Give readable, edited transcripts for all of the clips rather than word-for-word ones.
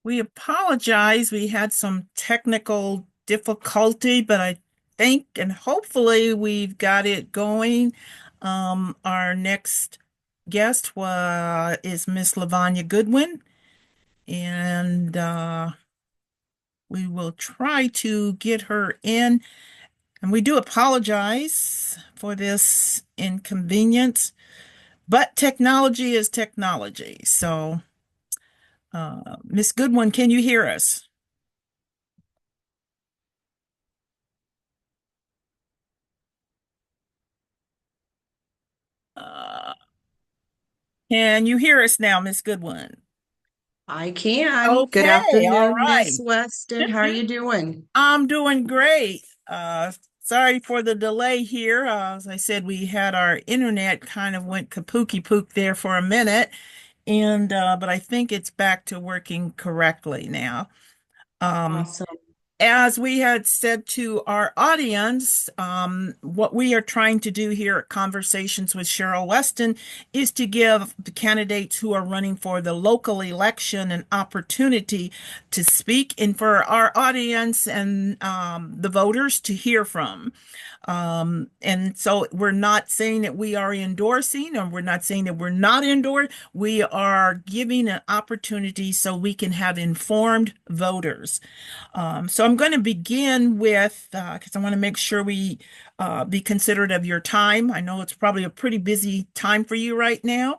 We apologize. We had some technical difficulty, but I think and hopefully we've got it going. Our next guest is Miss Lavanya Goodwin, and we will try to get her in. And we do apologize for this inconvenience, but technology is technology. So, Miss Goodwin, can you hear us? Uh, Can you hear us now, Miss Goodwin? I can. Good Okay, all afternoon, Miss right. Weston. How are you doing? I'm doing great. Sorry for the delay here. As I said, we had our internet kind of went kapooky pook there for a minute, and but I think it's back to working correctly now. Um, Awesome. As we had said to our audience, what we are trying to do here at Conversations with Cheryl Weston is to give the candidates who are running for the local election an opportunity to speak and for our audience and the voters to hear from. And so we're not saying that we are endorsing or we're not saying that we're not endorsed. We are giving an opportunity so we can have informed voters. So I'm going to begin with, because I want to make sure we be considerate of your time. I know it's probably a pretty busy time for you right now.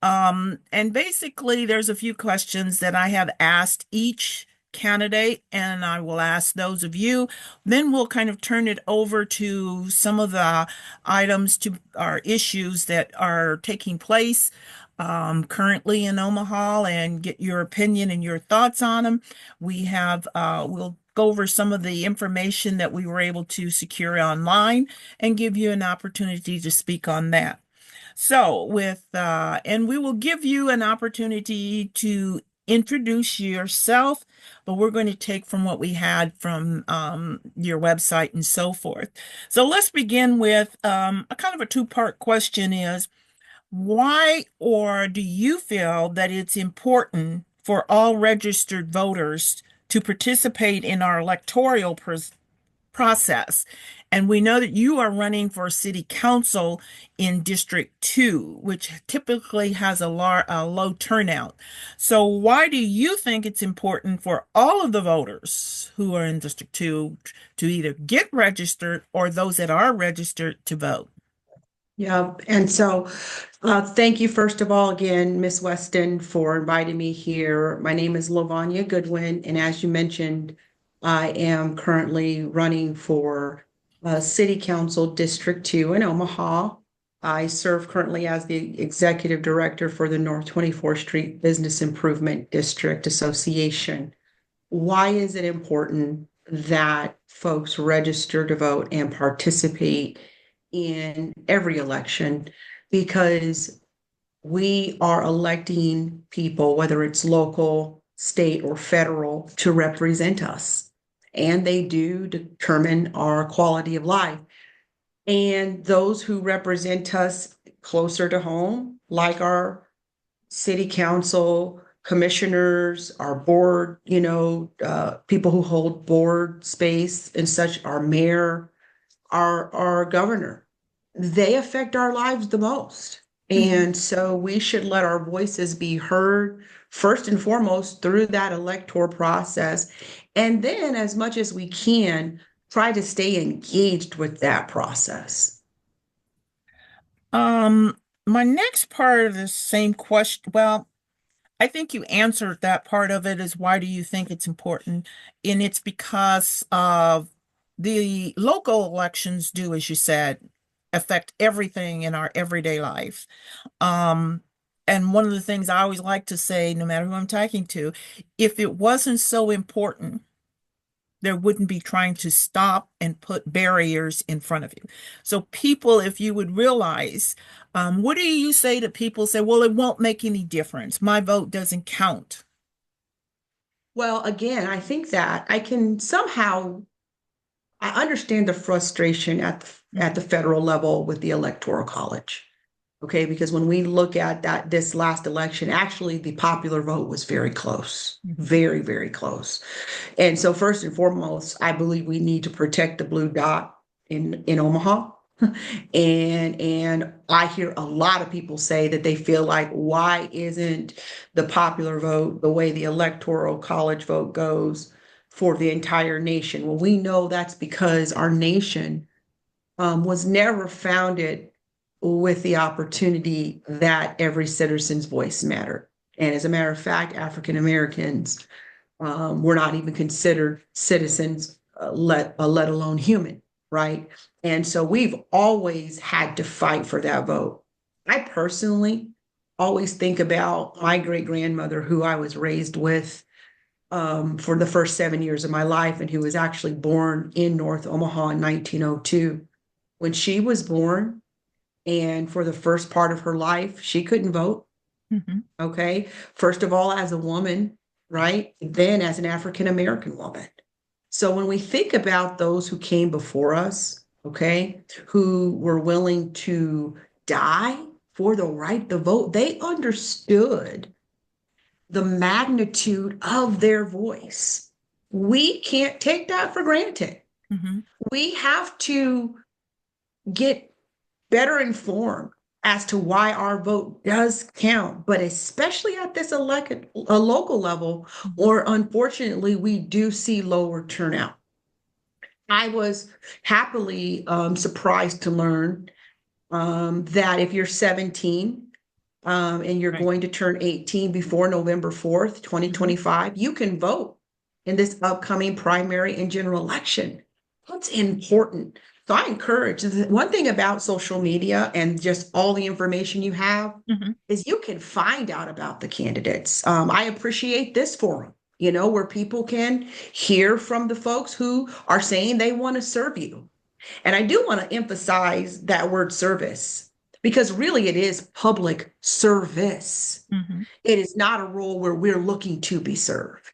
And basically, there's a few questions that I have asked each candidate, and I will ask those of you. Then we'll kind of turn it over to some of the items to our issues that are taking place currently in Omaha and get your opinion and your thoughts on them. We'll go over some of the information that we were able to secure online and give you an opportunity to speak on that. And we will give you an opportunity to introduce yourself, but we're going to take from what we had from your website and so forth. So let's begin with a kind of a two-part question is, why or do you feel that it's important for all registered voters to participate in our process? And we know that you are running for city council in District 2, which typically has a low turnout. So why do you think it's important for all of the voters who are in District 2 to either get registered or those that are registered to vote? Yeah, and so thank you first of all again, Miss Weston, for inviting me here. My name is Lavanya Goodwin, and as you mentioned, I am currently running for City Council District 2 in Omaha. I serve currently as the Executive Director for the North 24th Street Business Improvement District Association. Why is it important that folks register to vote and participate in every election? Because we are electing people, whether it's local, state, or federal, to represent us. And they do determine our quality of life. And those who represent us closer to home, like our city council commissioners, our board, people who hold board space and such, our mayor, our governor, they affect our lives the most. Mhm. And so we should let our voices be heard first and foremost through that electoral process. And then, as much as we can, try to stay engaged with that process. My next part of the same question, well, I think you answered that part of it is why do you think it's important? And it's because of the local elections do, as you said, affect everything in our everyday life. Um, and one of the things I always like to say, no matter who I'm talking to, if it wasn't so important, there wouldn't be trying to stop and put barriers in front of you. So people, if you would realize, what do you say to people say, well, it won't make any difference. My vote doesn't count. Well, again, I think that I can somehow I understand the frustration at the federal level with the Electoral College. Okay, because when we look at this last election, actually the popular vote was very close, very, very close. And so first and foremost, I believe we need to protect the blue dot in Omaha. And I hear a lot of people say that they feel like, why isn't the popular vote the way the electoral college vote goes for the entire nation? Well, we know that's because our nation was never founded with the opportunity that every citizen's voice mattered. And as a matter of fact, African Americans were not even considered citizens, let alone human, right? And so we've always had to fight for that vote. I personally always think about my great grandmother, who I was raised with for the first 7 years of my life, and who was actually born in North Omaha in 1902. When she was born, and for the first part of her life, she couldn't vote. Okay. First of all, as a woman, right? Then as an African American woman. So when we think about those who came before us, okay, who were willing to die for the right to vote, they understood the magnitude of their voice. We can't take that for granted. We have to get better informed as to why our vote does count, but especially at this a local level, or unfortunately, we do see lower turnout. I was happily surprised to learn that if you're 17 and you're going to turn 18 before November 4th, 2025, you can vote in this upcoming primary and general election. That's important. So I encourage, one thing about social media and just all the information you have is you can find out about the candidates. I appreciate this forum, where people can hear from the folks who are saying they want to serve you. And I do want to emphasize that word service, because really it is public service. It is not a role where we're looking to be served.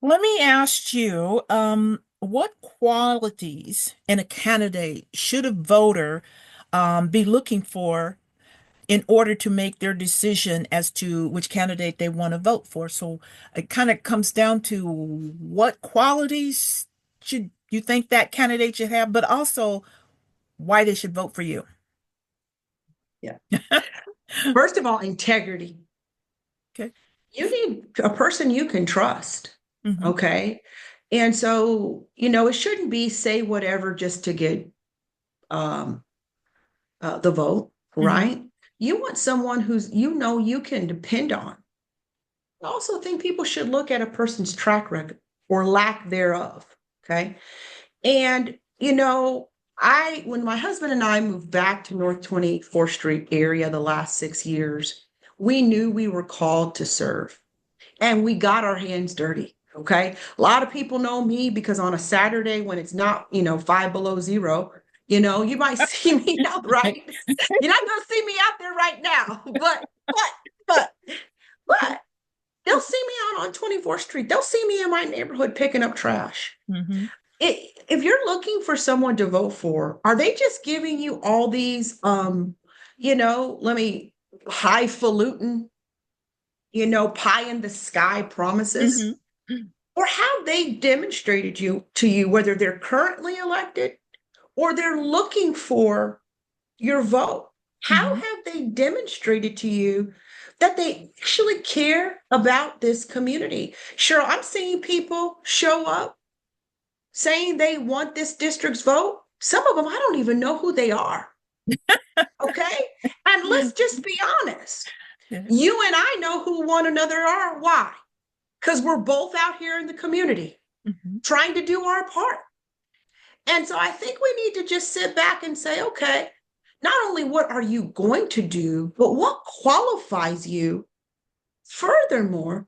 Let me ask you, what qualities in a candidate should a voter be looking for in order to make their decision as to which candidate they want to vote for? So it kind of comes down to what qualities should you think that candidate should have, but also why they should vote for you. Yeah. First of all, integrity. Okay. You need a person you can trust. Mm-hmm. Okay. And so, it shouldn't be say whatever just to get the vote, right? Mm-hmm. You want someone who's, you can depend on. I also think people should look at a person's track record or lack thereof. Okay. And, when my husband and I moved back to North 24th Street area the last 6 years, we knew we were called to serve, and we got our hands dirty. Okay. A lot of people know me because on a Saturday when it's not, 5 below zero, you might see me out, right? You're not going to see me out there right now, but they'll see me out on 24th Street. They'll see me in my neighborhood picking up trash. If you're looking for someone to vote for, are they just giving you all these, highfalutin, pie in the sky promises? Or have they demonstrated to you, whether they're currently elected or they're looking for your vote? How have they demonstrated to you that they actually care about this community? Sure, I'm seeing people show up saying they want this district's vote. Some of them, I don't even know who they are. Okay. And let's just be honest. You and I know who one another are. Why? Because we're both out here in the community trying to do our part. And so I think we need to just sit back and say, okay, not only what are you going to do, but what qualifies you? Furthermore,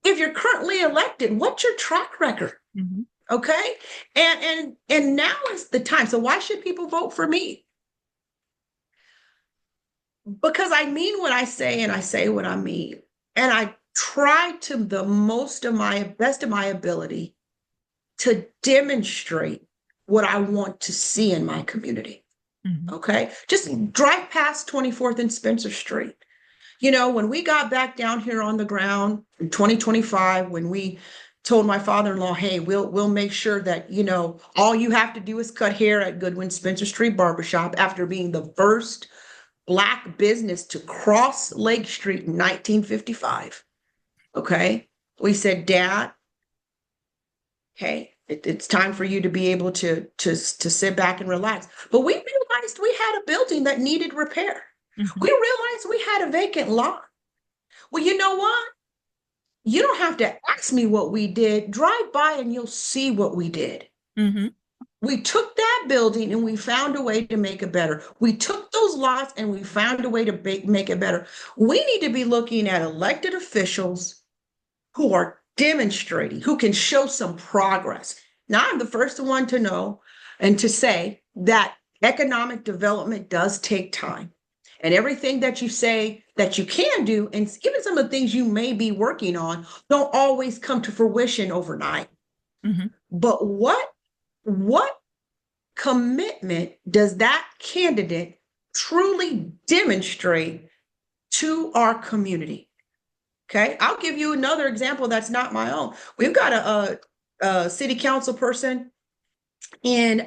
if you're currently elected, what's your track record? Okay. And now is the time. So why should people vote for me? Because I mean what I say and I say what I mean. And I try to the best of my ability to demonstrate what I want to see in my community. Mhm. Okay. Just drive past 24th and Spencer Street. When we got back down here on the ground in 2025, when we told my father-in-law, hey, we'll make sure that, all you have to do is cut hair at Goodwin Spencer Street Barbershop after being the first Black business to cross Lake Street in 1955. Okay. We said, Dad, hey, it's time for you to be able to sit back and relax. But we realized we had a building that needed repair. Mhm. We realized we had a vacant lot. Well, you know what? You don't have to ask me what we did. Drive by and you'll see what we did. Mhm. We took that building and we found a way to make it better. We took those lots and we found a way to make it better. We need to be looking at elected officials who are demonstrating, who can show some progress. Now, I'm the first one to know and to say that economic development does take time. And everything that you say that you can do, and even some of the things you may be working on, don't always come to fruition overnight. Mhm. But what commitment does that candidate truly demonstrate to our community? Okay, I'll give you another example that's not my own. We've got a city council person in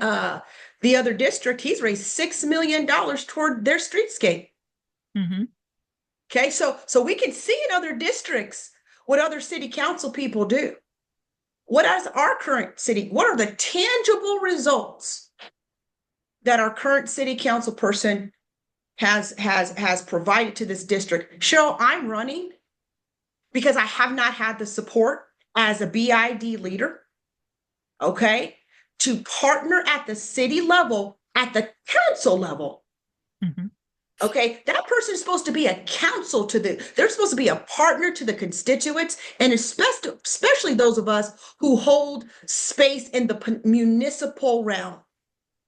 the other district. He's raised $6 million toward their streetscape. Mhm. Okay, so we can see in other districts what other city council people do. What is our current city? What are the tangible results that our current city council person has provided to this district? Cheryl, I'm running because I have not had the support as a BID leader, okay, to partner at the city level, at the council level. Mhm. Okay, that person is supposed to be a counsel they're supposed to be a partner to the constituents, and especially those of us who hold space in the municipal realm.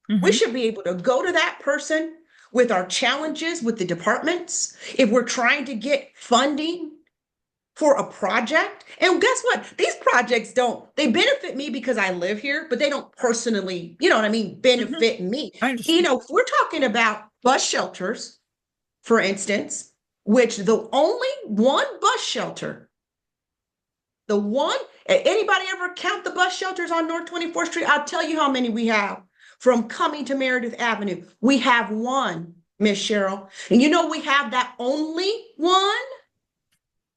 We Mhm. should be able to go to that person with our challenges with the departments. If we're trying to get funding for a project, and guess what? These projects they benefit me because I live here, but they don't personally, you know what I mean, Mhm. benefit me. I understand. If we're talking about bus shelters, for instance, which the only one bus shelter, the one, anybody ever count the bus shelters on North 24th Street? I'll tell you how many we have from Coming to Meredith Avenue. We have one, Miss Cheryl. And we have that only one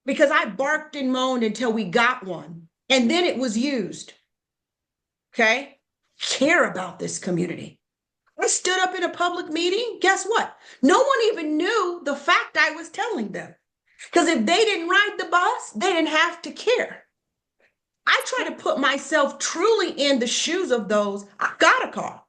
because I barked and moaned until we got one. And then it was used. Okay? Care about this community. I stood up in a public meeting. Guess what? No one even knew the fact I was telling them. Because if they didn't ride the bus, they didn't have to care. I try to put myself truly in the shoes of those. I got a car.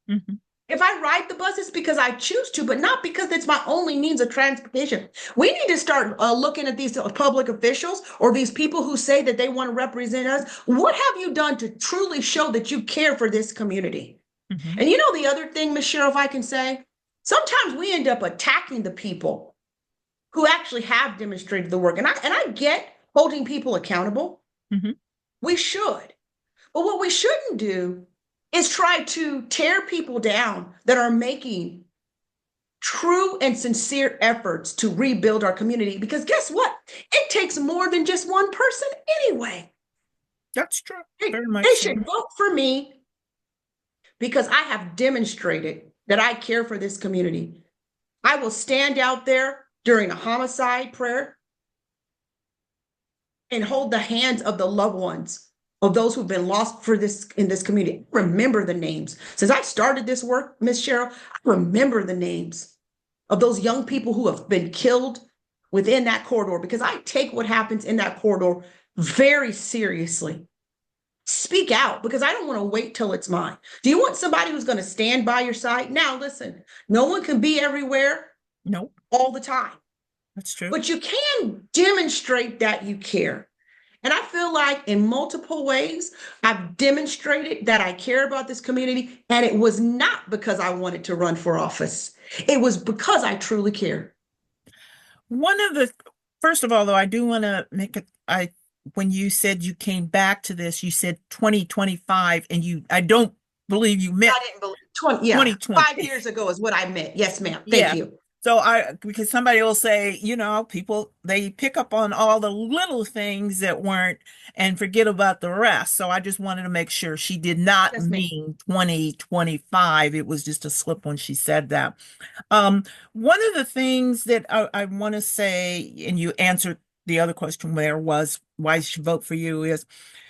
Mhm. If I ride the bus, it's because I choose to, but not because it's my only means of transportation. We need to start looking at these public officials or these people who say that they want to represent us. What have you done to truly show that you care for this community? Mhm. And the other thing, Ms. Cheryl, if I can say, sometimes we end up attacking the people who actually have demonstrated the work. And I get holding people accountable. Mhm. We should. But what we shouldn't do is try to tear people down that are making true and sincere efforts to rebuild our community. Because guess what? It takes more than just one person anyway. That's true. They, Very much they so. should vote for me because I have demonstrated that I care for this community. I will stand out there during a homicide prayer and hold the hands of the loved ones of those who've been lost for this in this community. Remember the names. Since I started this work, Miss Cheryl, I remember the names of those young people who have been killed within that corridor because I take what happens in that corridor very seriously. Speak out because I don't want to wait till it's mine. Do you want somebody who's going to stand by your side? Now, listen, no one can be everywhere Nope. all the time, That's true. but you can demonstrate that you care. And I feel like in multiple ways, I've demonstrated that I care about this community. And it was not because I wanted to run for office, it was because I truly care. One of the, first of all, though, I do want to make it, when you said you came back to this, you said 2025, and I don't believe you meant I didn't believe 20, yeah, 2020. 5 years ago is what I meant. Yes, ma'am. Thank Yeah. you. So because somebody will say, people, they pick up on all the little things that weren't and forget about the rest. So I just wanted to make sure she did not Yes, ma'am. mean 2025. It was just a slip when she said that. Um, One of the things that I want to say, and you answered the other question there was why she vote for you is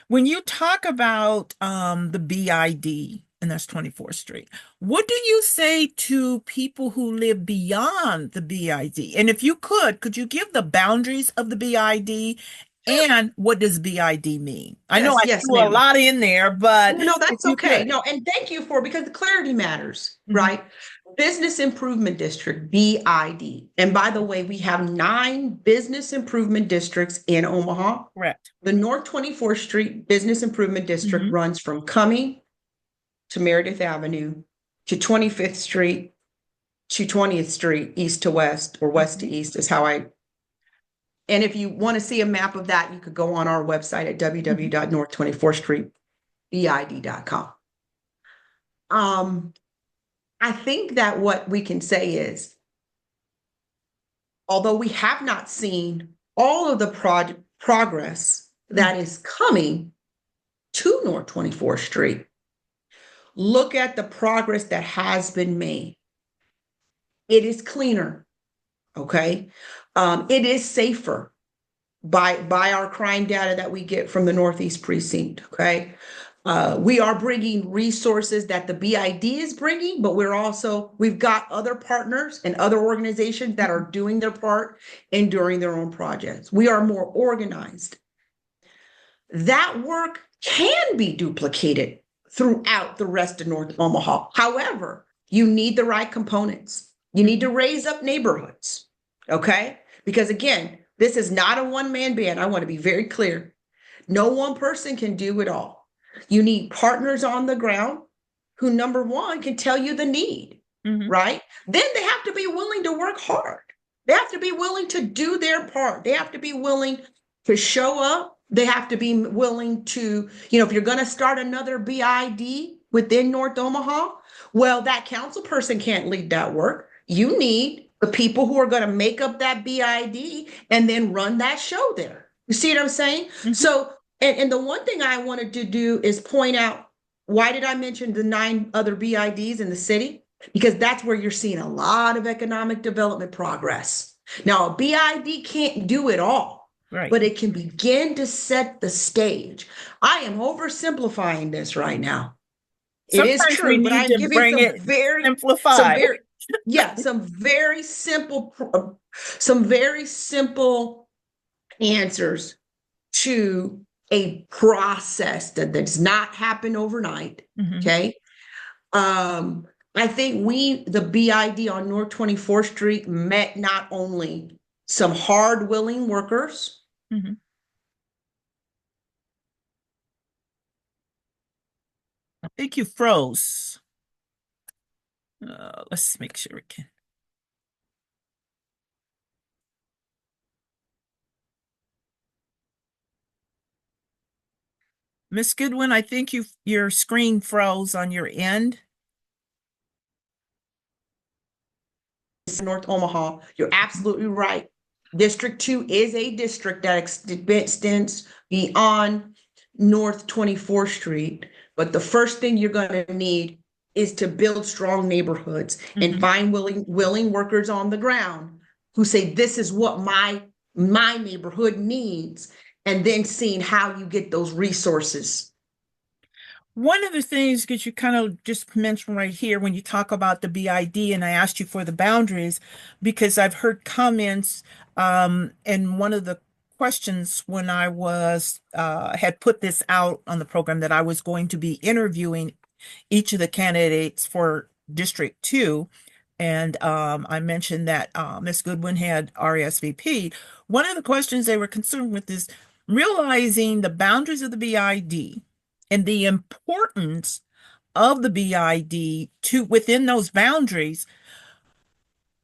when you talk about the BID, and that's 24th Street, what do you say to people who live beyond the BID? And if you could you give the boundaries of the BID and what does BID mean? I know Yes, I yes, threw a ma'am. lot in there, but No, if that's you okay. could. No, and thank you for because the clarity matters, Mhm. right? Business Improvement District, BID. And by the way, we have 9 business improvement districts in Omaha. Correct. The North 24th Street Business Improvement District Hmm. runs from Cumming to Meredith Avenue to 25th Street to 20th Street, east to west or west to east is how I. And if you want to see a map of that, you could go on our website at Hmm. www.north24thstreetbid.com. Um, I think that what we can say is, although we have not seen all of the progress that is coming to North 24th Street, look at the progress that has been made. It is cleaner, okay? It is safer by our crime data that we get from the Northeast Precinct, okay? We are bringing resources that the BID is bringing, but we've got other partners and other organizations that are doing their part and doing their own projects. We are more organized. That work can be duplicated throughout the rest of North Omaha. However, you need the right components. You need to raise up neighborhoods, okay? Because again, this is not a one-man band. I want to be very clear. No one person can do it all. You need partners on the ground who, number one, can tell you the need, Hmm. right? Then they have to be willing to work hard. They have to be willing to do their part. They have to be willing to show up. They have to be willing to, if you're going to start another BID within North Omaha, well, that council person can't lead that work. You need the people who are going to make up that BID and then run that show there. You see what I'm saying? Hmm. So, and the one thing I wanted to do is point out, why did I mention the 9 other BIDs in the city? Because that's where you're seeing a lot of economic development progress. Now, a BID can't do it all, Right. but it can begin to set the stage. I am oversimplifying this right now. It is Sometimes we true, but need I'm to giving bring it some simplified. very, yeah, some very simple answers to a process that does not happen overnight. Hmm. Okay. I think the BID on North 24th Street met not only some hard willing workers. Hmm. I think you froze. Let's make sure we can. Miss Goodwin, I think your screen froze on your end. North Omaha, you're absolutely right. District 2 is a district that extends beyond North 24th Street. But the first thing you're going to need is to build strong neighborhoods and Hmm. find willing workers on the ground who say, this is what my neighborhood needs, and then seeing how you get those resources. One of the things that you kind of just mentioned right here when you talk about the BID, and I asked you for the boundaries because I've heard comments, and one of the questions when I was had put this out on the program that I was going to be interviewing each of the candidates for District 2. And I mentioned that Ms. Goodwin had RSVP. One of the questions they were concerned with is realizing the boundaries of the BID and the importance of the BID to within those boundaries.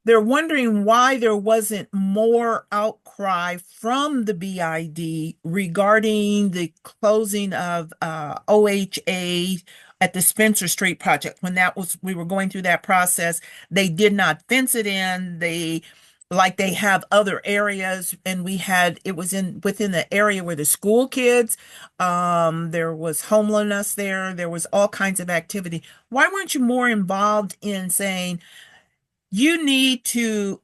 They're wondering why there wasn't more outcry from the BID regarding the closing of OHA at the Spencer Street project, when we were going through that process, they did not fence it in. Like they have other areas, and it was within the area where the school kids, there was homelessness there was all kinds of activity. Why weren't you more involved in saying,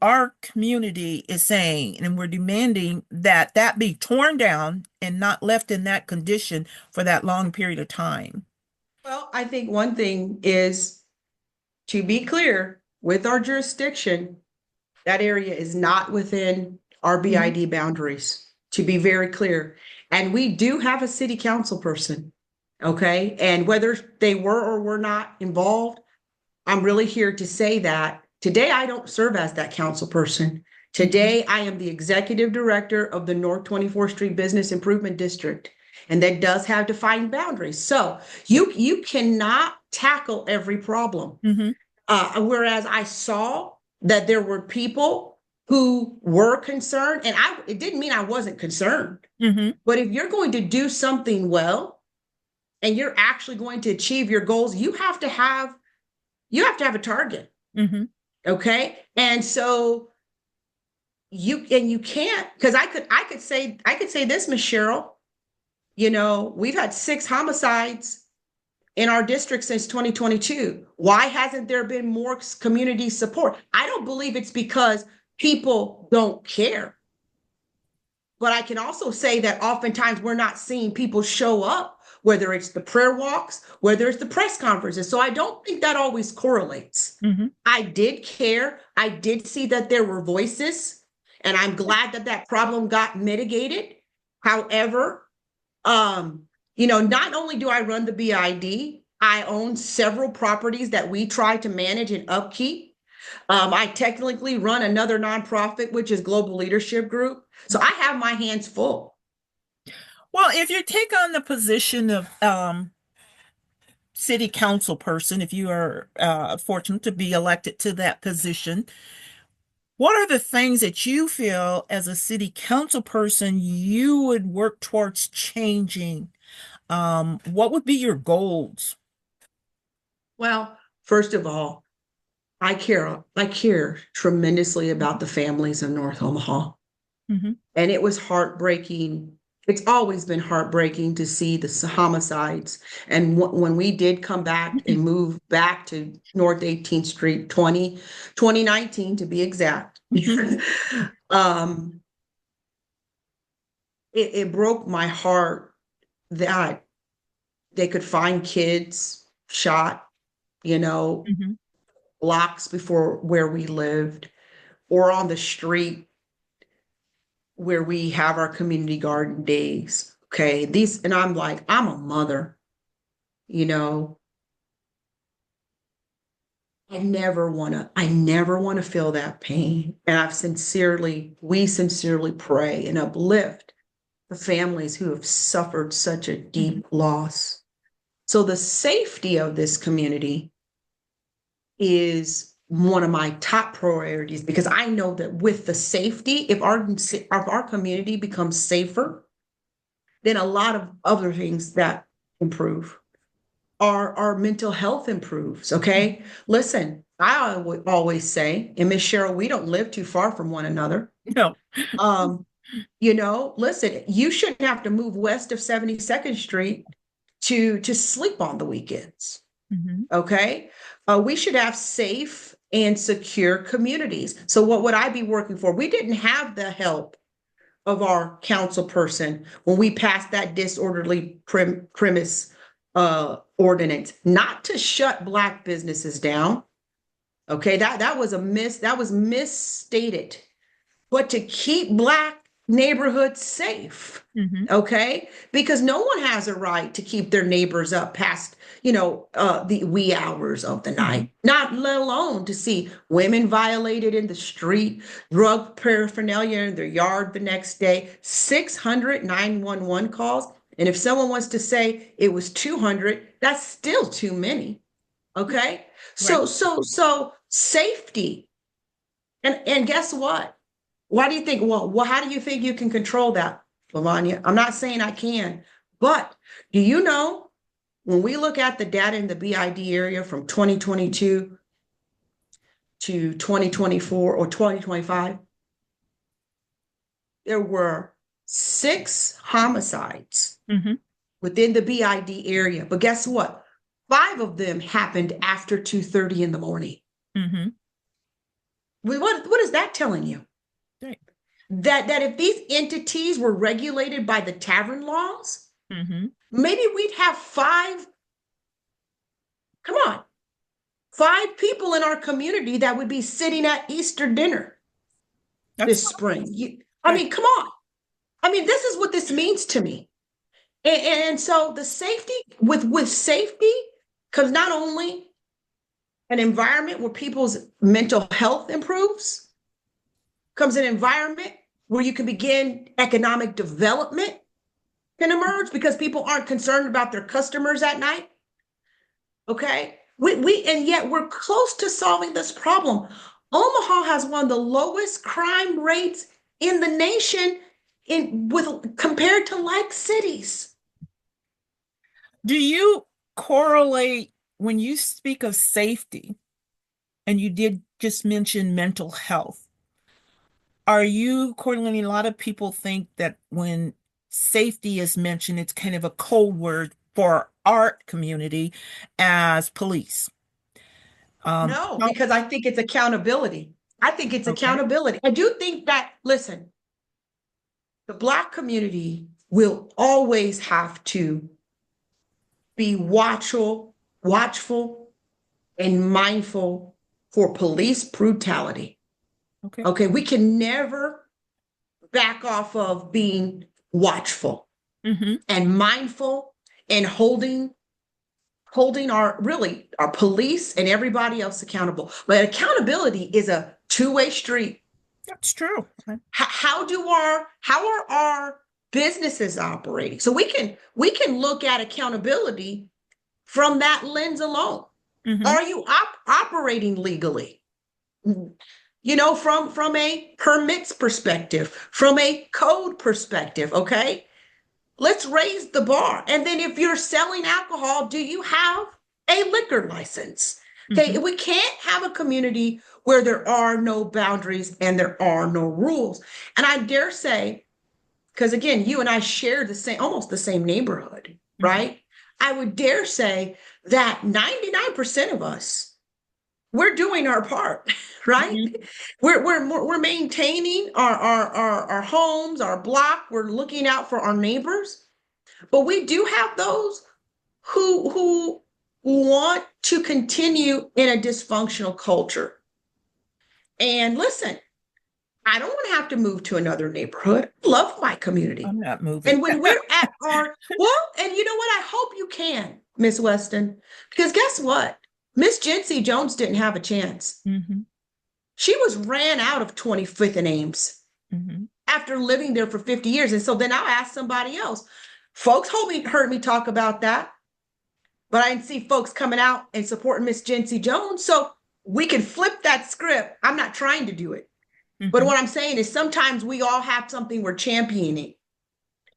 our community is saying, and we're demanding that that be torn down and not left in that condition for that long period of time? Well, I think one thing is to be clear with our jurisdiction, that area is not within our BID boundaries, to be very clear. And we do have a city council person, okay? And whether they were or were not involved, I'm really here to say that today I don't serve as that council person. Today I am the executive director of the North 24th Street Business Improvement District, and that does have defined boundaries. So you cannot tackle every problem. Whereas I saw that there were people who were concerned, and it didn't mean I wasn't concerned. But if you're going to do something well and you're actually going to achieve your goals, you have to have a target. Okay. And so you can't, because I could say this, Miss Cheryl, we've had 6 homicides in our district since 2022. Why hasn't there been more community support? I don't believe it's because people don't care. But I can also say that oftentimes we're not seeing people show up, whether it's the prayer walks, whether it's the press conferences. So I don't think that always correlates. I did care. I did see that there were voices, and I'm glad that that problem got mitigated. However, not only do I run the BID, I own several properties that we try to manage and upkeep. I technically run another nonprofit, which is Global Leadership Group. So I have my hands full. Well, if you take on the position of city council person, if you are fortunate to be elected to that position, what are the things that you feel as a city council person you would work towards changing? What would be your goals? Well, first of all, I care tremendously about the families of North Omaha. And it was heartbreaking. It's always been heartbreaking to see the homicides. And when we did come back and move back to North 18th Street, 2019 to be exact, it broke my heart that they could find kids shot, blocks before where we lived, or on the street where we have our community garden days. Okay. And I'm like, I'm a mother, I never want to feel that pain. And we sincerely pray and uplift the families who have suffered such a deep loss. So the safety of this community is one of my top priorities, because I know that with the safety, if our community becomes safer, then a lot of other things that improve. Our mental health improves. Okay. Listen, I would always say, and Miss Cheryl, we don't live too far from one another. No. Listen, you shouldn't have to move west of 72nd Street to sleep on the weekends. Okay. We should have safe and secure communities. So what would I be working for? We didn't have the help of our council person when we passed that disorderly premise ordinance, not to shut Black businesses down. Okay, that was misstated, but to keep Black neighborhoods safe. Okay, because no one has a right to keep their neighbors up past the wee hours of the night, not let alone to see women violated in the street, drug paraphernalia in their yard the next day. 600 911 calls, and if someone wants to say it was 200, that's still too many. Okay, so safety, and guess what? Why do you think? Well, how do you think you can control that, Lavanya? I'm not saying I can, but do you know when we look at the data in the BID area from 2022 to 2024 or 2025, there were 6 homicides Mm-hmm. within the BID area. But guess what? 5 of them happened after 2:30 in the morning. Mm-hmm. What is that telling you? Right. That if these entities were regulated by the tavern laws, Mm-hmm. maybe we'd have 5, come on, 5 people in our community that would be sitting at Easter dinner That's this spring. I right. mean, come on. I mean, this is what this means to me. And so the safety with safety comes not only an environment where people's mental health improves, comes an environment where you can begin economic development can emerge because people aren't concerned about their customers at night. Okay. We and yet we're close to solving this problem. Omaha has one of the lowest crime rates in the nation in with compared to like cities. Do you correlate when you speak of safety, and you did just mention mental health? Are you correlating? A lot of people think that when safety is mentioned, it's kind of a code word for our community as police. No, How- because I think it's accountability. I think it's okay. accountability. I do think that, listen, the Black community will always have to be watchful, and mindful for police brutality. Okay. Okay, we can never back off of being watchful Mm-hmm. and mindful and holding our really our police and everybody else accountable. But accountability is a two-way street. That's true. How are our businesses operating? So we can look at accountability from that lens alone. Mm-hmm. Are you operating legally? From a permits perspective, from a code perspective, okay? Let's raise the bar. And then if you're selling alcohol, do you have a liquor license? Okay, Mm-hmm. we can't have a community where there are no boundaries and there are no rules. And I dare say, because again, you and I share the same, almost the same neighborhood, Mm-hmm. right? I would dare say that 99% of us, we're doing our part, right? Mm-hmm. We're maintaining our homes, our block. We're looking out for our neighbors, but we do have those who want to continue in a dysfunctional culture. And listen, I don't want to have to move to another neighborhood. I love my community. I'm not moving. And when we're at and you know what? I hope you can, Miss Weston, because guess what? Miss Jency Jones didn't have a chance. Mm-hmm. She was ran out of 25th and Ames Mm-hmm. after living there for 50 years. And so then I'll ask somebody else. Folks heard me talk about that, but I didn't see folks coming out and supporting Miss Jency Jones. So we can flip that script. I'm not trying to do it. But Mm-hmm. what I'm saying is sometimes we all have something we're championing,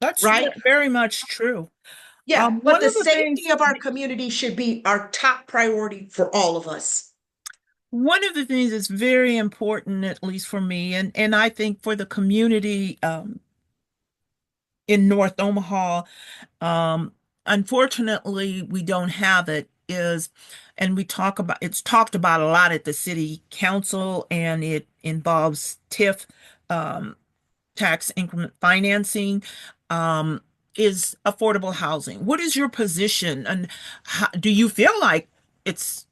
That's right? very much true. Yeah, but One the of the things safety of our community should be our top priority for all of us. One of the things that's very important, at least for me, and I think for the community in North Omaha, um, unfortunately, we don't have it, is, and it's talked about a lot at the city council, and it involves TIF, um, tax increment financing, um, is affordable housing. What is your position, and do you feel like it's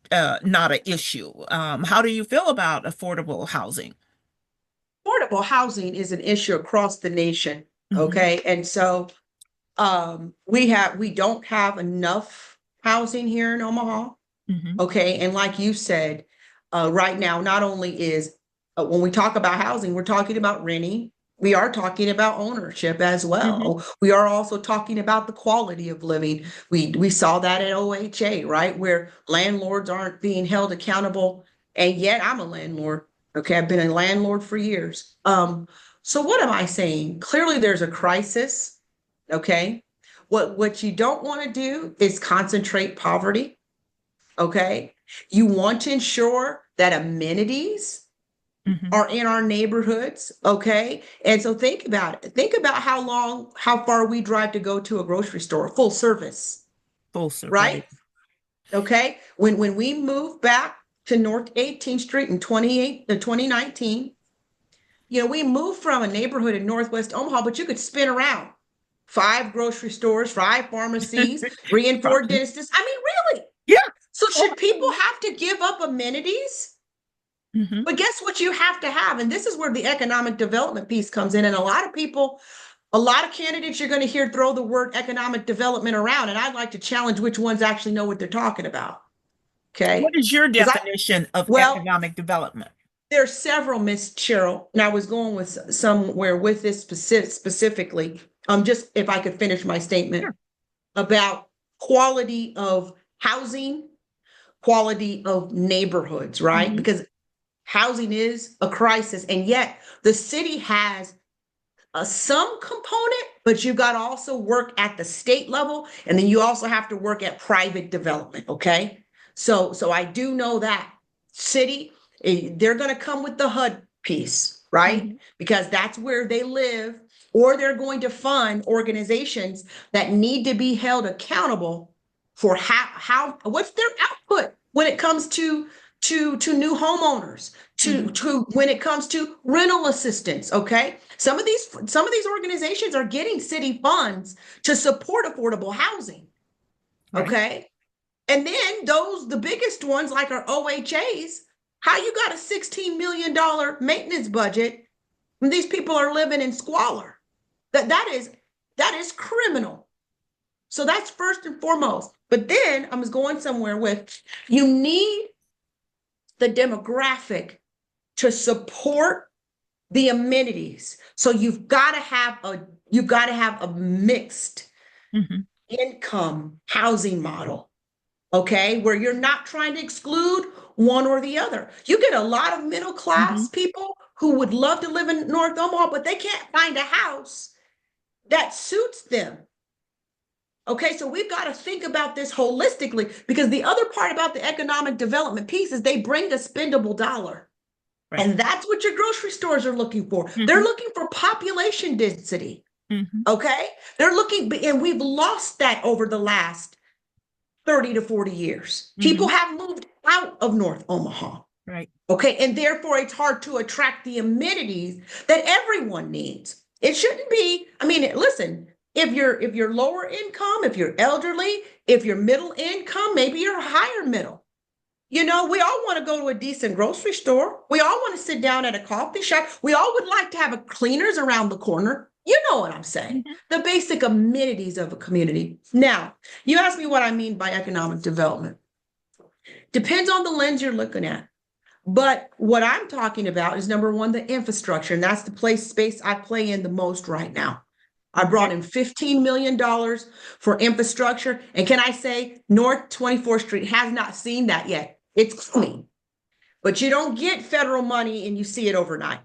not an issue? How do you feel about affordable housing? Affordable housing is an issue across the nation. Hmm. Okay. And so we don't have enough housing here in Omaha. Hmm. Okay. And like you said, right now, not only is when we talk about housing, we're talking about renting. We are talking about ownership as Hmm. well. We are also talking about the quality of living. We saw that at OHA, right? Where landlords aren't being held accountable. And yet I'm a landlord. Okay. I've been a landlord for years. So what am I saying? Clearly there's a crisis. Okay. What you don't want to do is concentrate poverty. Okay. You want to ensure that amenities Mhm. are in our neighborhoods. Okay. And so think about it. Think about how far we drive to go to a grocery store, full service, Full service, right? right? Okay. When we moved back to North 18th Street in 2019, we moved from a neighborhood in Northwest Omaha, but you could spin around 5 grocery stores, 5 pharmacies, 3 and 4 Right. dentists. I mean, really? Yeah. So Oh, should people have to give up amenities? mhm. But guess what you have to have? And this is where the economic development piece comes in. And a lot of people, a lot of candidates you're going to hear throw the word economic development around. And I'd like to challenge which ones actually know what they're talking about. What Okay. is your Because definition of well, economic development? there's several, Miss Cheryl, and I was going with somewhere with this specifically. Just if I could finish my statement Sure. about quality of housing, quality of neighborhoods, right? Mhm. Because housing is a crisis, and yet the city has some component, but you got to also work at the state level, and then you also have to work at private development. Okay, so I do know that city, they're going to come with the HUD piece, right? Mhm. Because that's where they live, or they're going to fund organizations that need to be held accountable for how what's their output when it comes to new homeowners, Mhm. to when it comes to rental assistance. Okay, some of these organizations are getting city funds to support affordable housing. Right. Okay, and then the biggest ones like our OHAs, how you got a $16 million maintenance budget when these people are living in squalor? That is criminal. So that's first and foremost. But then I was going somewhere with, you need the demographic to support the amenities. So you've got to have a mixed Mhm. income housing model, okay? Where you're not trying to exclude one or the other. You get a lot of middle Mhm. class people who would love to live in North Omaha, but they can't find a house that suits them. Okay, so we've got to think about this holistically, because the other part about the economic development piece is they bring a spendable dollar. Right. And that's what your grocery stores are looking for. They're Mhm. looking for population density. Mhm. Okay. They're looking, and we've lost that over the last 30 to 40 years. People Mhm. have moved out of North Omaha. Right. Okay. And therefore, it's hard to attract the amenities that everyone needs. It shouldn't be, I mean, listen, if you're lower income, if you're elderly, if you're middle income, maybe you're higher middle. We all want to go to a decent grocery store. We all want to sit down at a coffee shop. We all would like to have a cleaners around the corner. You know what I'm saying? Mhm. The basic amenities of a community. Now, you asked me what I mean by economic development. Depends on the lens you're looking at. But what I'm talking about is, number one, the infrastructure, and that's the space I play in the most right now. I brought Okay. in $15 million for infrastructure. And can I say, North 24th Street has not seen that yet. It's coming, but you don't get federal money and you see it overnight.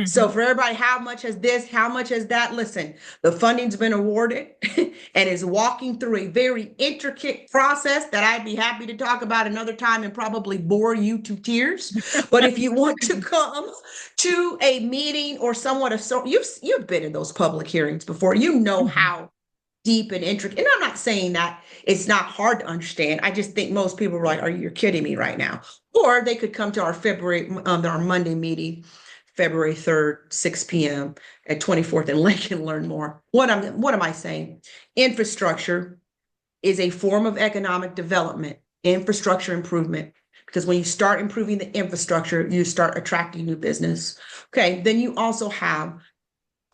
So Mhm. for everybody, how much has this, how much has that? Listen, the funding's been awarded and is walking through a very intricate process that I'd be happy to talk about another time and probably bore you to tears. But if you want to come to a meeting or somewhat of so, you've been in those public hearings before. You know Mhm. how deep and intricate. And I'm not saying that it's not hard to understand. I just think most people are like, "Are you kidding me right now?" Or they could come to our Monday meeting, February 3rd, 6 p.m. at 24th and Lincoln, learn more. What am I saying? Infrastructure is a form of economic development, infrastructure improvement. Because when you start improving the infrastructure, you start attracting new business. Okay, then you also have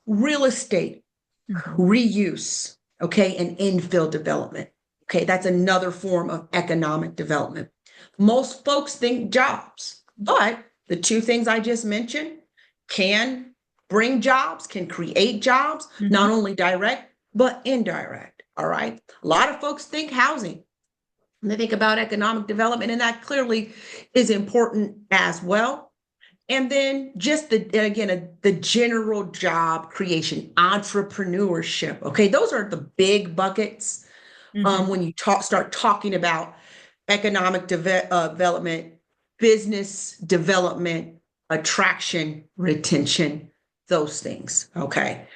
real estate Mhm. reuse, okay, and infill development. Okay, that's another form of economic development. Most folks think jobs, but the two things I just mentioned can bring jobs, can create jobs, not Mhm. only direct, but indirect. All right. A lot of folks think housing. And they think about economic development, and that clearly is important as well. And then just the general job creation, entrepreneurship. Okay, those are the big buckets. Hmm. When you start talking about economic development, business development, attraction, retention, those things. Okay.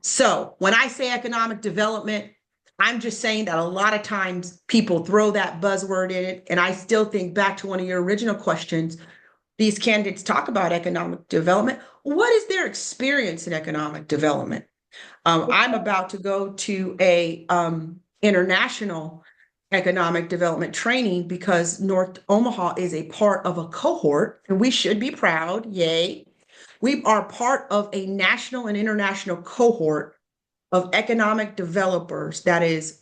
So when I say economic development, I'm just saying that a lot of times people throw that buzzword in it. And I still think back to one of your original questions. These candidates talk about economic development. What is their experience in economic development? I'm about to go to a international economic development training because North Omaha is a part of a cohort, and we should be proud. Yay. We are part of a national and international cohort of economic developers that is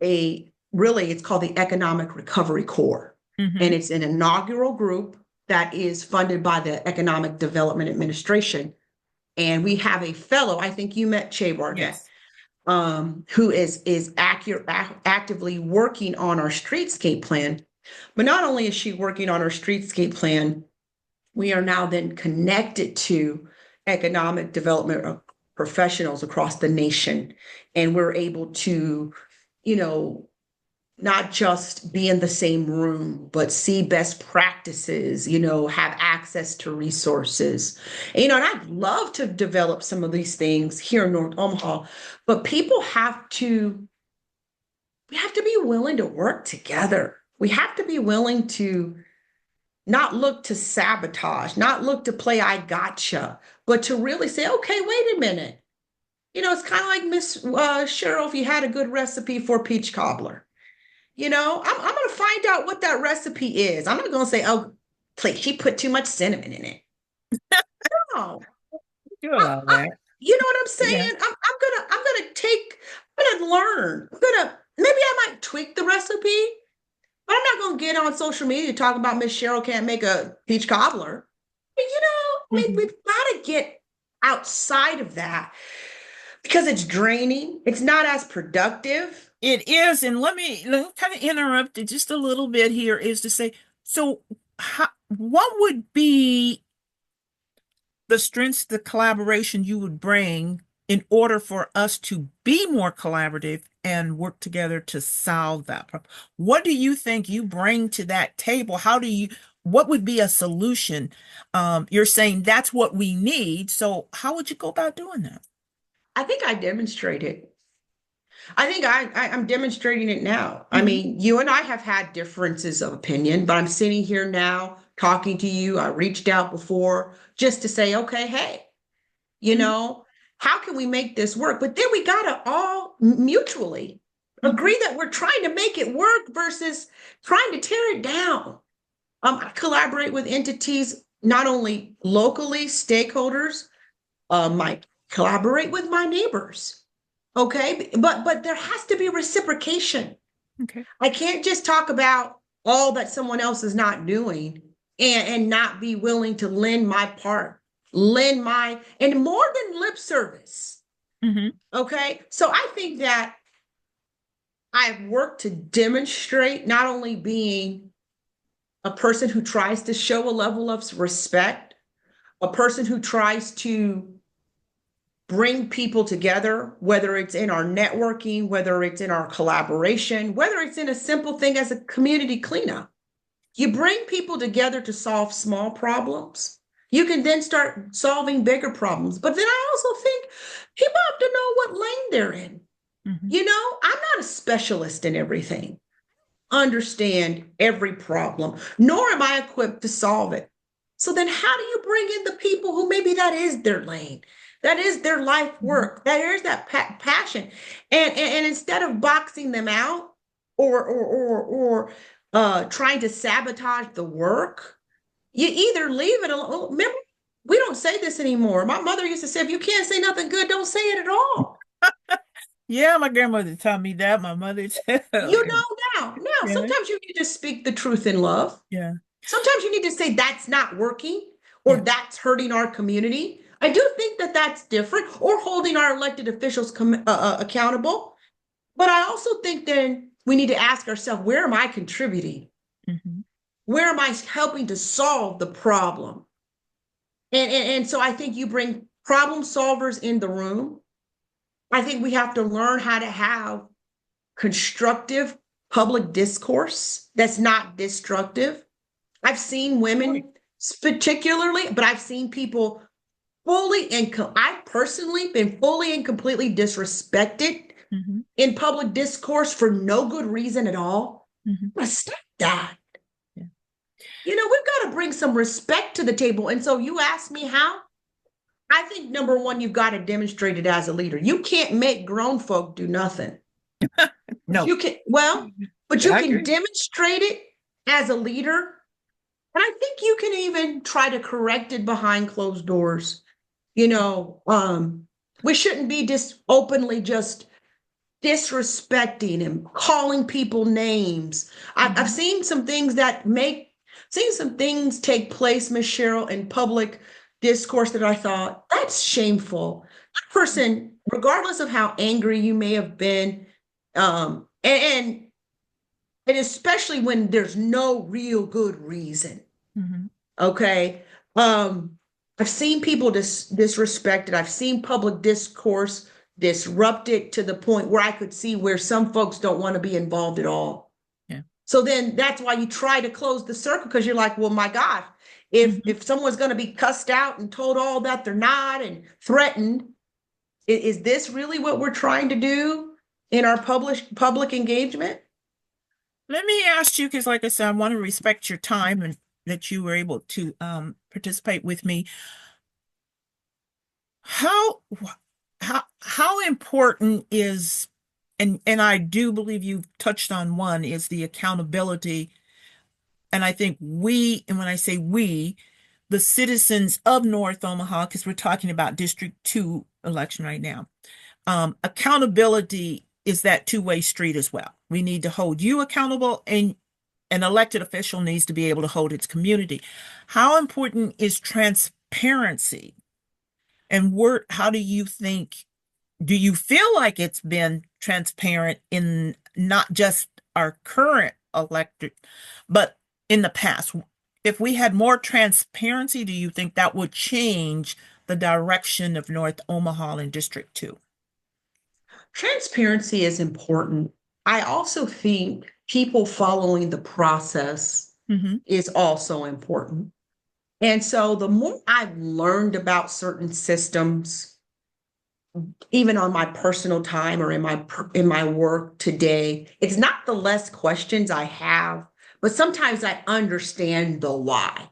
it's called the Economic Recovery Corps. And Hmm. it's an inaugural group that is funded by the Economic Development Administration. And we have a fellow, I think you met Che Barnett, Yes. who is actively working on our streetscape plan. But not only is she working on our streetscape plan, we are now then connected to economic development professionals across the nation. And we're able to, you know, not just be in the same room, but see best practices, have access to resources. And I'd love to develop some of these things here in North Omaha, but we have to be willing to work together. We have to be willing to not look to sabotage, not look to play I gotcha, but to really say, okay, wait a minute. It's kind of like Miss Cheryl, if you had a good recipe for peach cobbler. I'm going to find out what that recipe is. I'm not going to say, oh, please, she put too much cinnamon in it. No, Do I, all I, that. you know what I'm Yeah. saying? I'm gonna learn. Maybe I might tweak the recipe, but I'm not gonna get on social media to talk about Miss Cheryl can't make a peach cobbler. I mean, Hmm. we've got to get outside of that because it's draining. It's not as productive. It is, and let me kind of interrupt it just a little bit here, is to say, so what would be the strengths, the collaboration you would bring in order for us to be more collaborative and work together to solve that problem? What do you think you bring to that table? What would be a solution? You're saying that's what we need. So how would you go about doing that? I think I demonstrated. I think I'm demonstrating it now. I Hmm. mean, you and I have had differences of opinion, but I'm sitting here now talking to you. I reached out before just to say, okay, hey, you Hmm. know, how can we make this work? But then we got to all mutually Hmm. agree that we're trying to make it work versus trying to tear it down. I collaborate with entities, not only locally, stakeholders, I collaborate with my neighbors. Okay, but there has to be reciprocation. Okay. I can't just talk about all that someone else is not doing and not be willing to lend my part, and more than lip service. Hmm. Okay, so I think that I've worked to demonstrate not only being a person who tries to show a level of respect, a person who tries to bring people together, whether it's in our networking, whether it's in our collaboration, whether it's in a simple thing as a community cleanup. You bring people together to solve small problems. You can then start solving bigger problems. But then I also think people have to know what lane they're in. Hmm. I'm not a specialist in everything, understand every problem, nor am I equipped to solve it. So then how do you bring in the people who maybe that is their lane? That is their life Hmm. work. That is that passion. And instead of boxing them out or trying to sabotage the work, you either leave it alone. Remember, we don't say this anymore. My mother used to say, if you can't say nothing good, don't say it at all. Yeah, my grandmother taught me that. My mother too. You know now, Yeah. sometimes you need to speak the truth in love. Yeah. Sometimes you need to say that's not working or Yeah. that's hurting our community. I do think that that's different, or holding our elected officials accountable. But I also think then we need to ask ourselves, where am I contributing? Hmm. Where am I helping to solve the problem? And so I think you bring problem solvers in the room. I think we have to learn how to have constructive public discourse that's not destructive. I've seen women particularly, but I've seen people fully and I've personally been fully and completely disrespected in public discourse for no good reason at all. Stop that. Yeah. We've got to bring some respect to the table. And so you ask me how? I think number one, you've got to demonstrate it as a leader. You can't make grown folk do nothing. No. You can, but you can demonstrate it as a leader. And I think you can even try to correct it behind closed doors. We shouldn't be just openly just disrespecting and calling people names. I've seen some things take place, Miss Cheryl, in public discourse that I thought, that's shameful. That person, regardless of how angry you may have been, and especially when there's no real good reason. Okay. I've seen people disrespected. I've seen public discourse disrupted to the point where I could see where some folks don't want to be involved at all. Yeah. So then that's why you try to close the circle, because you're like, well, my God, if someone's going to be cussed out and told all that they're not and threatened, is this really what we're trying to do in our public engagement? Let me ask you, because like I said, I want to respect your time and that you were able to participate with me. How important is, and I do believe you've touched on one, is the accountability. And I think and when I say we, the citizens of North Omaha, because we're talking about District 2 election right now, accountability is that two-way street as well. We need to hold you accountable, and an elected official needs to be able to hold its community. How important is transparency? And how do you feel like it's been transparent in not just our current elected, but in the past? If we had more transparency, do you think that would change the direction of North Omaha and District 2? Transparency is important. I also think people following the process is also important. And so the more I've learned about certain systems, even on my personal time or in my work today, it's not the less questions I have, but sometimes I understand the why.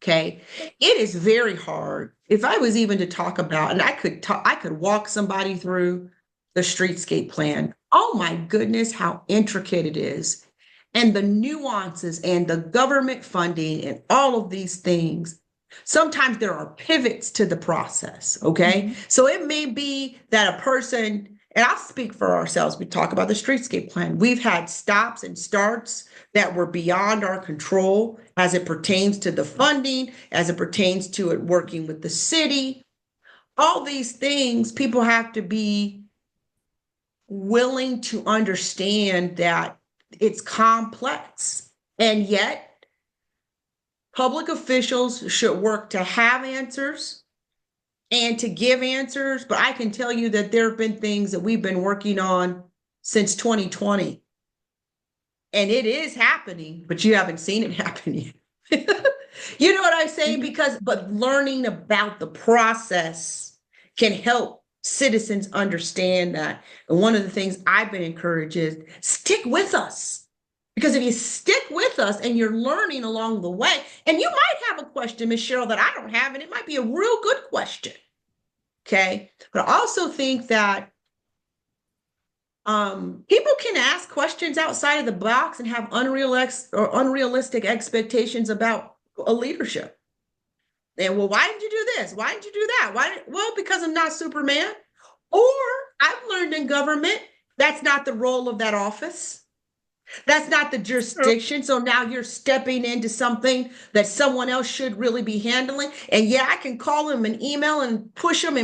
Okay. It is very hard. If I was even to talk about, and I could walk somebody through the streetscape plan. Oh my goodness, how intricate it is. And the nuances and the government funding and all of these things. Sometimes there are pivots to the process. Okay. So it may be that a person, and I'll speak for ourselves, we talk about the streetscape plan. We've had stops and starts that were beyond our control as it pertains to the funding, as it pertains to it working with the city. All these things, people have to be willing to understand that it's complex, and yet public officials should work to have answers and to give answers. But I can tell you that there have been things that we've been working on since 2020, and it is happening, but you haven't seen it happen yet. You know what I'm saying? But learning about the process can help citizens understand that. And one of the things I've been encouraged is stick with us. Because if you stick with us and you're learning along the way, and you might have a question, Ms. Cheryl, that I don't have, and it might be a real good question. Okay. But I also think that people can ask questions outside of the box and have unrealistic expectations about a leadership. And well, why did you do this? Why did you do that? Well, because I'm not Superman. Or I've learned in government, that's not the role of that office. That's not the jurisdiction. So now you're stepping into something that someone else should really be handling. And yeah, I can call them an email and push them.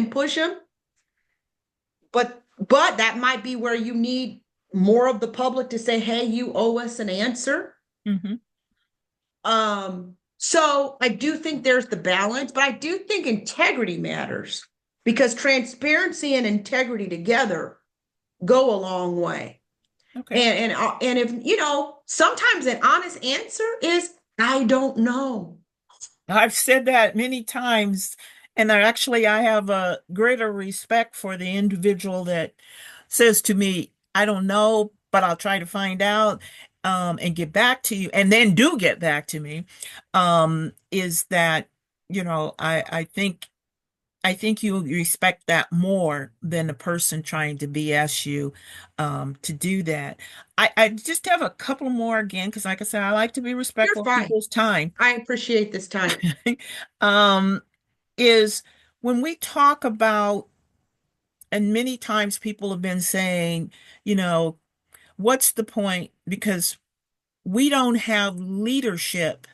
But that might be where you need more of the public to say, hey, you owe us an answer. So I do think there's the balance, but I do think integrity matters because transparency and integrity together go a long way. Okay. And if sometimes an honest answer is I don't know. I've said that many times, and I have a greater respect for the individual that says to me, I don't know, but I'll try to find out, and get back to you, and then do get back to me. Is that, I think you respect that more than the person trying to BS you, to do that. I just have a couple more again, because like I said, I like to be You're respectful of fine. people's time. I appreciate this time. um, is when we talk about, and many times people have been saying, you know, what's the point? Because we don't have leadership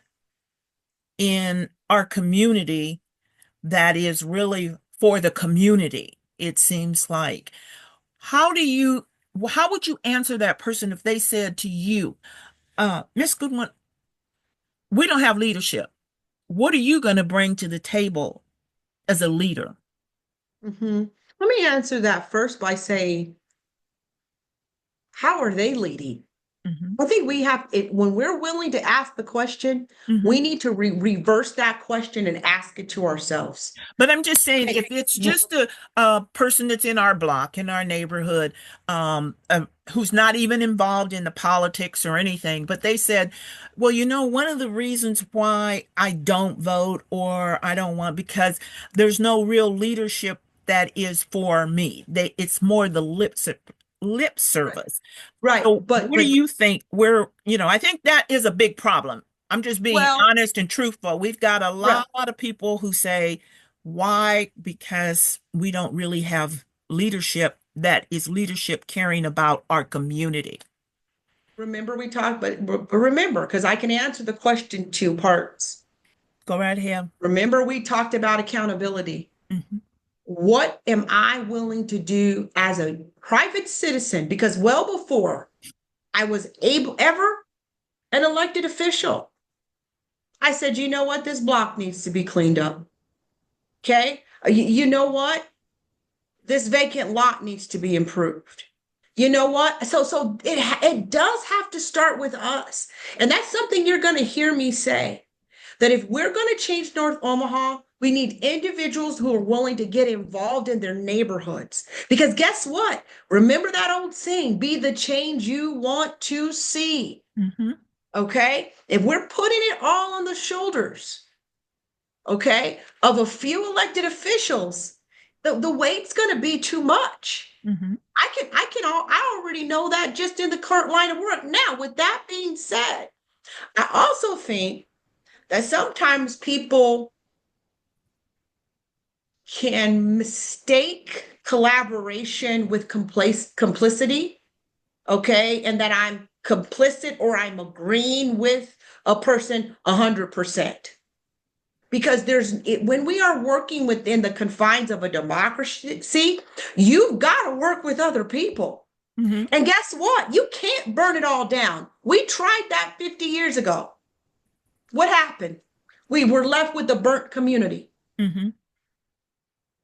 in our community that is really for the community, it seems like. How do you, how would you answer that person if they said to you, Miss Goodwin, we don't have leadership. What are you going to bring to the table as a leader? Let me answer that first by saying, how are they leading? Hmm. I think we have it when we're willing to ask the question, Hmm. we need to reverse that question and ask it to ourselves. But I'm just saying, Okay. if it's just a person that's in our block, in our neighborhood, who's not even involved in the politics or anything, but they said, well, one of the reasons why I don't vote or I don't want, because there's no real leadership that is for me. It's more the lip Right. service. Right. So But what do you think I think that is a big problem. I'm just being well, honest and truthful. We've got a right. lot of people who say, why? Because we don't really have leadership that is leadership caring about our community. Remember we talked, but remember, because I can answer the question two parts. Go right ahead. Remember we talked about accountability. Hmm. What am I willing to do as a private citizen? Because well before I was able ever an elected official, I said, you know what? This block needs to be cleaned up. Okay. You know what? This vacant lot needs to be improved. You know what? So it does have to start with us. And that's something you're going to hear me say that if we're going to change North Omaha, we need individuals who are willing to get involved in their neighborhoods. Because guess what? Remember that old saying, be the change you want to see. Hmm. Okay? If we're putting it all on the shoulders, okay, of a few elected officials, the weight's going to be too much. Hmm. I already know that just in the current line of work. Now, with that being said, I also think that sometimes people can mistake collaboration with complicity, okay, and that I'm complicit or I'm agreeing with a person 100%. Because when we are working within the confines of a democracy, you've got to work with other people. Hmm. And guess what? You can't burn it all down. We tried that 50 years ago. What happened? We were left with a burnt community. Hmm.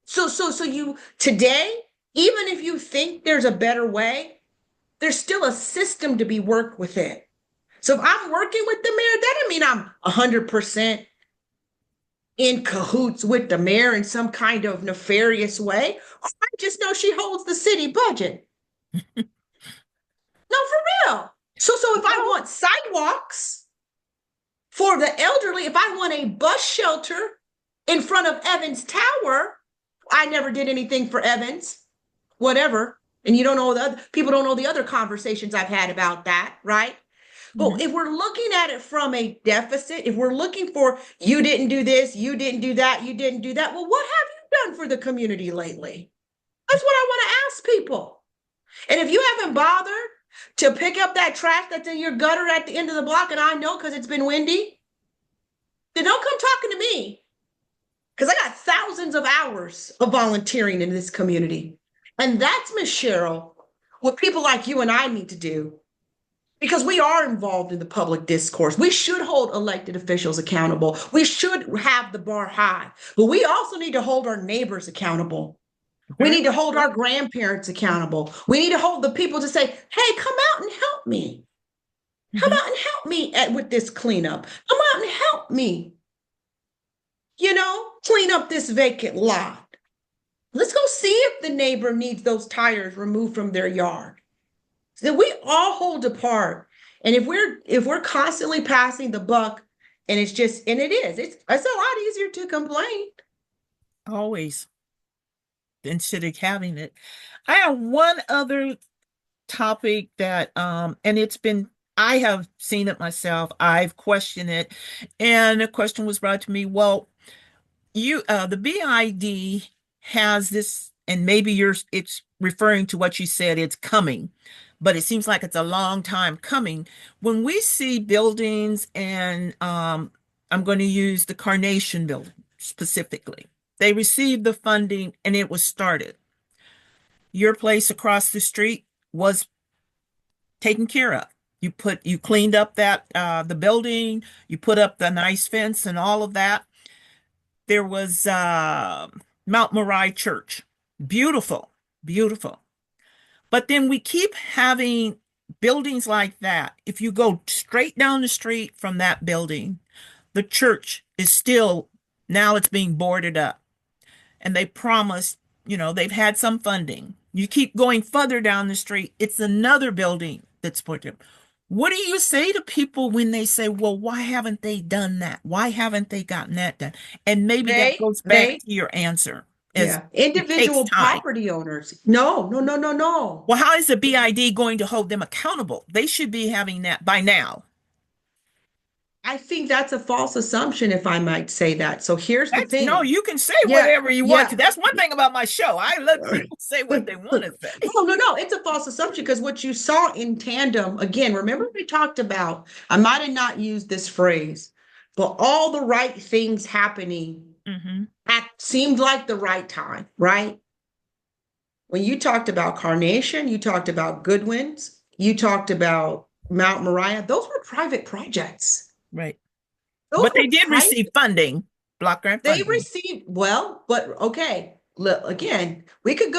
So you today, even if you think there's a better way, there's still a system to be worked within. So if I'm working with the mayor, that doesn't mean I'm 100% in cahoots with the mayor in some kind of nefarious way. I just know she holds the city budget. No, for real. So if I want sidewalks for the elderly, if I want a bus shelter in front of Evans Tower, I never did anything for Evans, whatever. And you don't know people don't know the other conversations I've had about that, right? But Hmm. if we're looking at it from a deficit, if we're looking for you didn't do this, you didn't do that, you didn't do that, well, what have you done for the community lately? That's what I want to ask people. And if you haven't bothered to pick up that trash that's in your gutter at the end of the block, and I know because it's been windy, then don't come talking to me because I got thousands of hours of volunteering in this community. And that's, Miss Cheryl, what people like you and I need to do because we are involved in the public discourse. We should hold elected officials accountable. We should have the bar high, but we also need to hold our neighbors accountable. We Very need to much hold so. our grandparents accountable. We need to hold the people to say, hey, come out and help me. Come Mhm. out and help me with this cleanup. Come out and help me, clean up this vacant lot. Let's go see if the neighbor needs those tires removed from their yard. So we all hold a part. And if we're constantly passing the buck, and it's a lot easier to complain. Always instead of having it. I have one other topic that and I have seen it myself. I've questioned it, and a question was brought to me, well, the BID has this, and maybe it's referring to what you said, it's coming, but it seems like it's a long time coming. When we see buildings, and I'm going to use the Carnation building specifically, they received the funding and it was started. Your place across the street was taken care of. You cleaned up that the building, you put up the nice fence and all of that. There was Mount Moriah Church. Beautiful, beautiful. But then we keep having buildings like that. If you go straight down the street from that building, the church is still, now it's being boarded up. And they promised, they've had some funding. You keep going further down the street, it's another building that's put up. What do you say to people when they say, well, why haven't they done that? Why haven't they gotten that done? And maybe that They, goes back they, to your answer, as yeah, it takes individual time. property owners. No, no, no, no, no. Well, how is the BID going to hold them accountable? They should be having that by now. I think that's a false assumption, if I might say that. So here's the That's no, thing. you can say Yeah, whatever you want yeah. to. That's one thing about my show. I let people say what they want to say. No, no, no. It's a false assumption because what you saw in tandem, again, remember we talked about, I might have not used this phrase, but all the right things happening Hmm. at seemed like the right time, right? When you talked about Carnation, you talked about Goodwin's, you talked about Mount Moriah, those were private projects. Right. Those But they were did private. receive funding, block grant They funding. received, well, but okay. Look, again, we could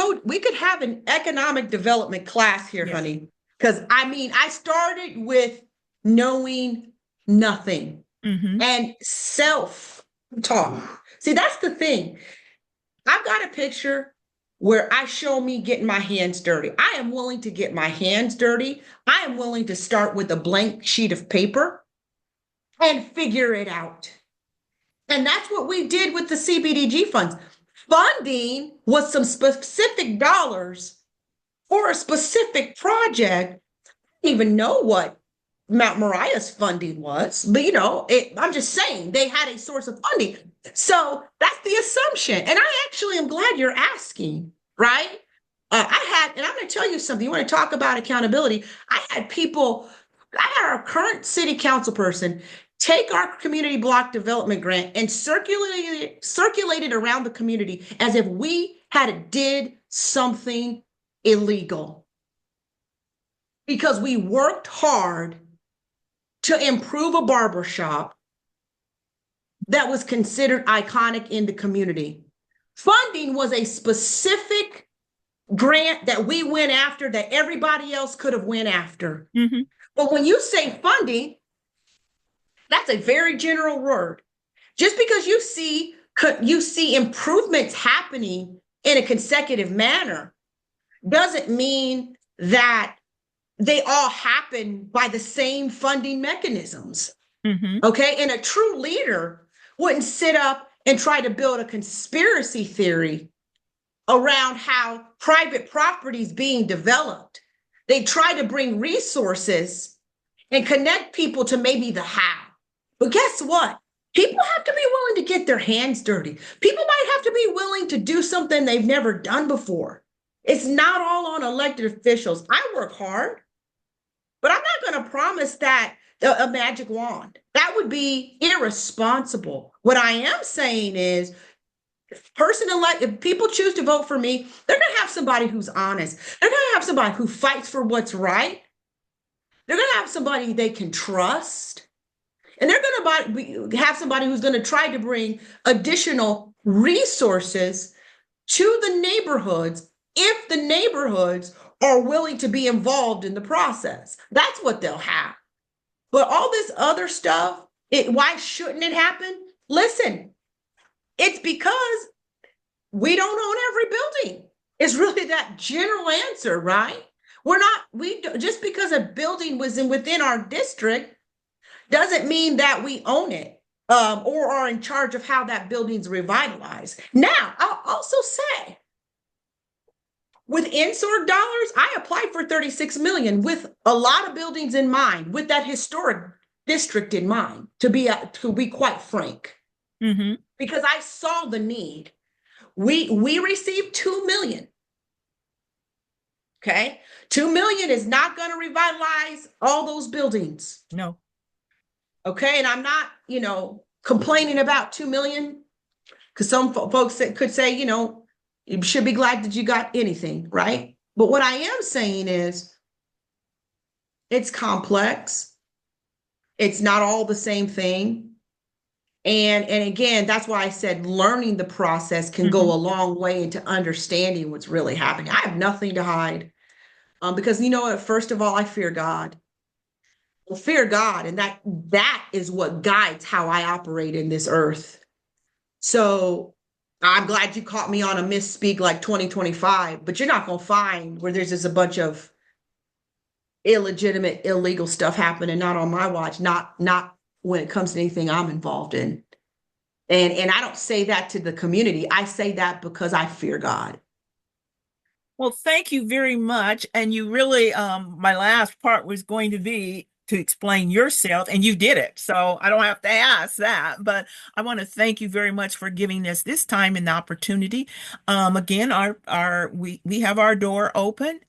have an economic development class here, Yeah. honey. Because I started with knowing nothing Hmm. and self-talk. See, that's the thing. I've got a picture where I show me getting my hands dirty. I am willing to get my hands dirty. I am willing to start with a blank sheet of paper and figure it out. And that's what we did with the CBDG funds. Funding was some specific dollars for a specific project. I didn't even know what Mount Moriah's funding was, but I'm just saying they had a source of funding. So that's the assumption. And I actually am glad you're asking, right? And I'm going to tell you something. You want to talk about accountability? I had our current city council person take our community block development grant and circulate it around the community as if we had did something illegal because we worked hard to improve a barber shop that was considered iconic in the community. Funding was a specific grant that we went after that everybody else could have went after. Hmm. But when you say funding, that's a very general word. Just because you see improvements happening in a consecutive manner doesn't mean that they all happen by the same funding mechanisms. Hmm. Okay. And a true leader wouldn't sit up and try to build a conspiracy theory around how private property is being developed. They try to bring resources and connect people to maybe the how. But guess what? People have to be willing to get their hands dirty. People might have to be willing to do something they've never done before. It's not all on elected officials. I work hard, but I'm not going to promise that a magic wand. That would be irresponsible. What I am saying is, if people choose to vote for me, they're going to have somebody who's honest. They're going to have somebody who fights for what's right. They're going to have somebody they can trust. And they're going to have somebody who's going to try to bring additional resources to the neighborhoods if the neighborhoods are willing to be involved in the process. That's what they'll have. But all this other stuff, why shouldn't it happen? Listen, it's because we don't own every building. It's really that general answer, right? Just because a building was within our district doesn't mean that we own it, or are in charge of how that building's revitalized. Now, I'll also say, with NSORG dollars, I applied for 36 million with a lot of buildings in mind, with that historic district in mind, to be quite frank, because I saw the need. We received 2 million. Okay, 2 million is not going to revitalize all those buildings. No. Okay, and I'm not, complaining about 2 million, because some folks could say, you should be glad that you got anything, right? But what I am saying is, it's complex. It's not all the same thing. And again, that's why I said learning the process can go a long way into understanding what's really happening. I have nothing to hide, because first of all, I fear God. I fear God, and that is what guides how I operate in this earth. So I'm glad you caught me on a misspeak like 2025, but you're not going to find where there's just a bunch of illegitimate, illegal stuff happening, not on my watch, not when it comes to anything I'm involved in. And I don't say that to the community. I say that because I fear God. Well, thank you very much. And you really, my last part was going to be to explain yourself, and you did it. So I don't have to ask that, but I want to thank you very much for giving us this time and the opportunity. Again, we have our door open.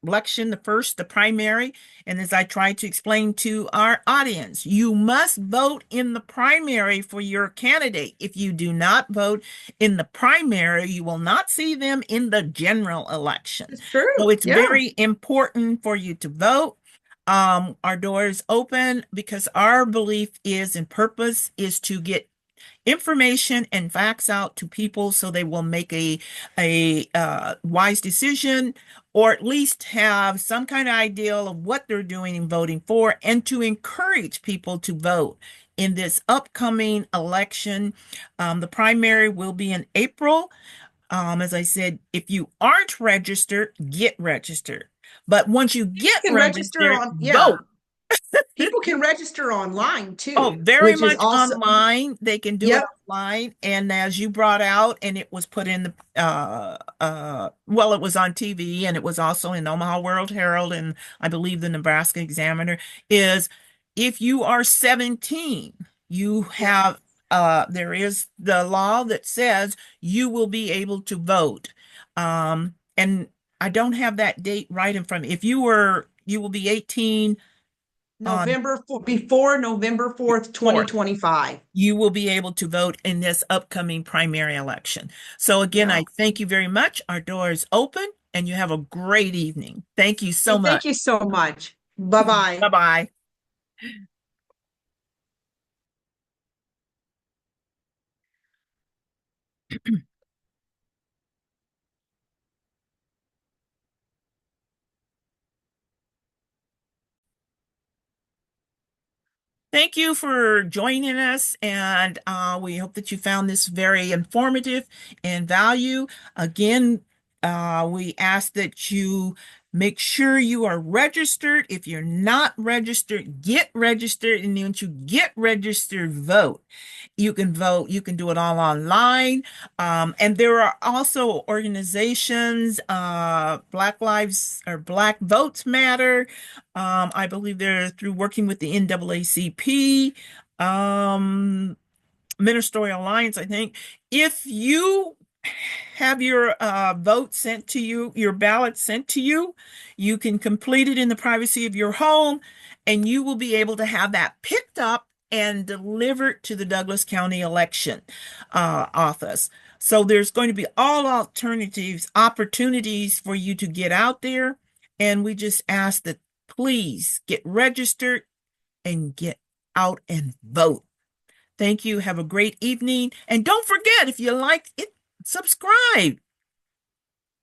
Election, the primary. And as I tried to explain to our audience, you must vote in the primary for your candidate. If you do not vote in the primary, you will not see them in the general election. It's true. So it's Yeah. very important for you to vote. Our door is open because our belief is and purpose is to get information and facts out to people so they will make a wise decision, or at least have some kind of ideal of what they're doing and voting for, and to encourage people to vote in this upcoming election. The primary will be in April. As I said, if you aren't registered, get registered. But once you get registered, vote. People can register online too. Oh, very which is much also online. They can do it Yep. online. And as you brought out, and it was put in the well, it was on TV, and it was also in Omaha World Herald, and I believe the Nebraska Examiner, is if you are 17, you have there is the law that says you will be able to vote. And I don't have that date right in front of me. If you will be 18 on before November 4th, 2025. you will be able to vote in this upcoming primary election. So again, Yeah. I thank you very much. Our door is open, and you have a great evening. Thank you so much. Thank you so much. Bye-bye. Bye-bye. Thank you for joining us, and we hope that you found this very informative and value. Again, we ask that you make sure you are registered. If you're not registered, get registered, and once you get registered, vote. You can vote. You can do it all online. And there are also organizations, Black Lives or Black Votes Matter. I believe they're through working with the NAACP, Ministerial Alliance, I think. If you have your vote sent to you, your ballot sent to you, you can complete it in the privacy of your home, and you will be able to have that picked up and delivered to the Douglas County Election Office. So there's going to be all opportunities for you to get out there, and we just ask that please get registered and get out and vote. Thank you. Have a great evening. And don't forget, if you like it, subscribe.